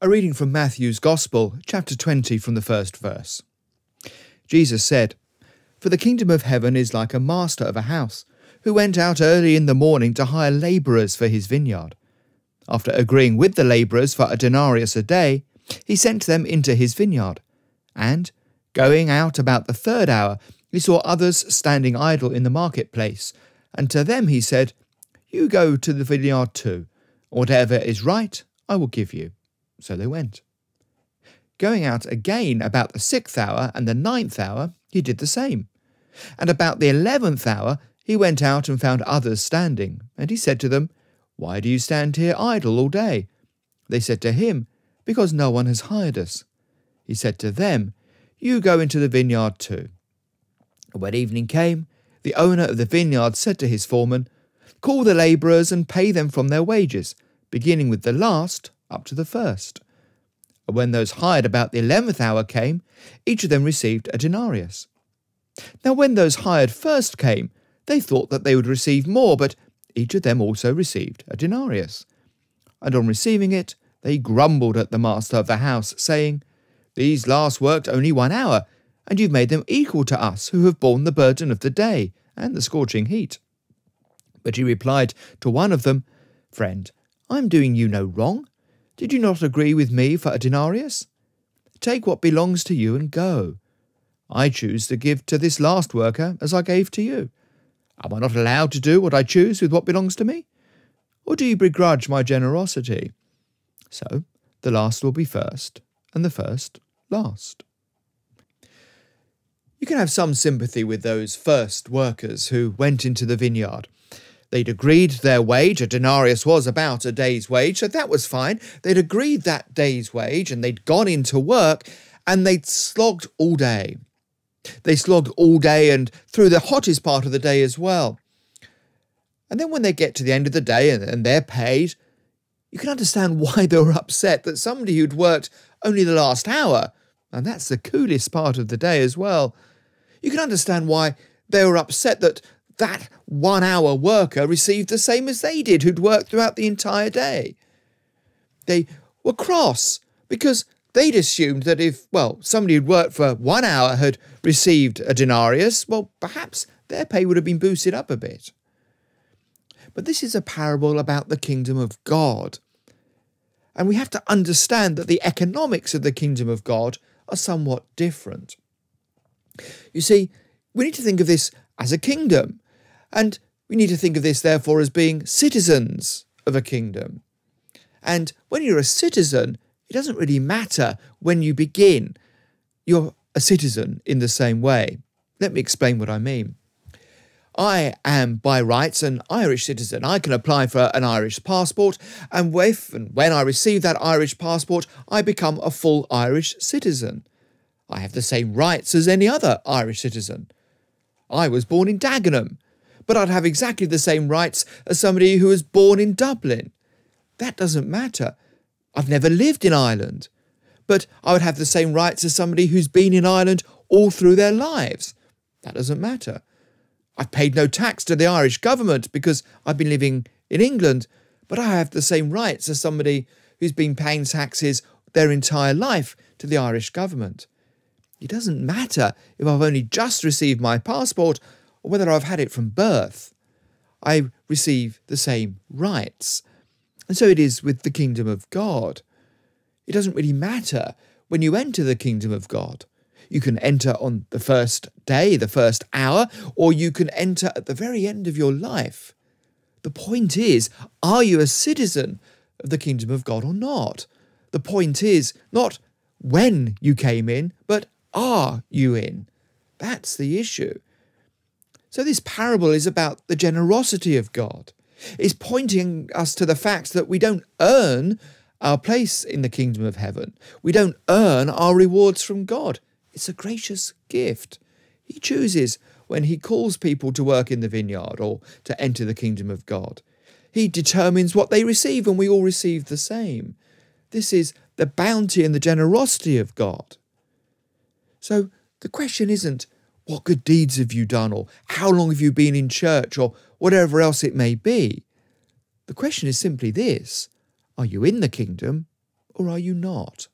A reading from Matthew's Gospel, chapter 20, from the first verse. Jesus said, "For the kingdom of heaven is like a master of a house, who went out early in the morning to hire labourers for his vineyard. After agreeing with the labourers for a denarius a day, he sent them into his vineyard. And, going out about the third hour, he saw others standing idle in the marketplace, and to them he said, 'You go to the vineyard too. Whatever is right, I will give you.' So they went. Going out again about the 6th hour and the 9th hour, he did the same. And about the 11th hour, he went out and found others standing. And he said to them, 'Why do you stand here idle all day?' They said to him, 'Because no one has hired us.' He said to them, 'You go into the vineyard too.' And when evening came, the owner of the vineyard said to his foreman, 'Call the labourers and pay them from their wages, beginning with the last up to the first.' And when those hired about the 11th hour came, each of them received a denarius. Now when those hired first came, they thought that they would receive more, but each of them also received a denarius. And on receiving it, they grumbled at the master of the house, saying, 'These last worked only 1 hour, and you've made them equal to us who have borne the burden of the day and the scorching heat.' But he replied to one of them, 'Friend, I am doing you no wrong. Did you not agree with me for a denarius? Take what belongs to you and go. I choose to give to this last worker as I gave to you. Am I not allowed to do what I choose with what belongs to me? Or do you begrudge my generosity?' So the last will be first, and the first last." You can have some sympathy with those first workers who went into the vineyard. They'd agreed their wage, a denarius was about a day's wage, so that was fine. They'd agreed that day's wage, and they'd gone into work, and they'd slogged all day. They slogged all day and through the hottest part of the day as well. And then when they get to the end of the day and they're paid, you can understand why they were upset that somebody who'd worked only the last hour, and that's the coolest part of the day as well, you can understand why they were upset that 1 hour worker received the same as they did who'd worked throughout the entire day. They were cross because they'd assumed that if, somebody who'd worked for 1 hour had received a denarius, perhaps their pay would have been boosted up a bit. But this is a parable about the kingdom of God. And we have to understand that the economics of the kingdom of God are somewhat different. You see, we need to think of this as a kingdom. And we need to think of this, therefore, as being citizens of a kingdom. And when you're a citizen, it doesn't really matter when you begin. You're a citizen in the same way. Let me explain what I mean. I am, by rights, an Irish citizen. I can apply for an Irish passport, and when I receive that Irish passport, I become a full Irish citizen. I have the same rights as any other Irish citizen. I was born in Dagenham, but I'd have exactly the same rights as somebody who was born in Dublin. That doesn't matter. I've never lived in Ireland, but I would have the same rights as somebody who's been in Ireland all through their lives. That doesn't matter. I've paid no tax to the Irish government because I've been living in England, but I have the same rights as somebody who's been paying taxes their entire life to the Irish government. It doesn't matter if I've only just received my passport or whether I've had it from birth. I receive the same rights. And so it is with the kingdom of God. It doesn't really matter when you enter the kingdom of God. You can enter on the first day, the first hour, or you can enter at the very end of your life. The point is, are you a citizen of the kingdom of God or not? The point is not when you came in, but are you in? That's the issue. So this parable is about the generosity of God. It's pointing us to the fact that we don't earn our place in the kingdom of heaven. We don't earn our rewards from God. It's a gracious gift. He chooses when he calls people to work in the vineyard or to enter the kingdom of God. He determines what they receive, and we all receive the same. This is the bounty and the generosity of God. So the question isn't, what good deeds have you done, or how long have you been in church, or whatever else it may be. The question is simply this: are you in the kingdom or are you not?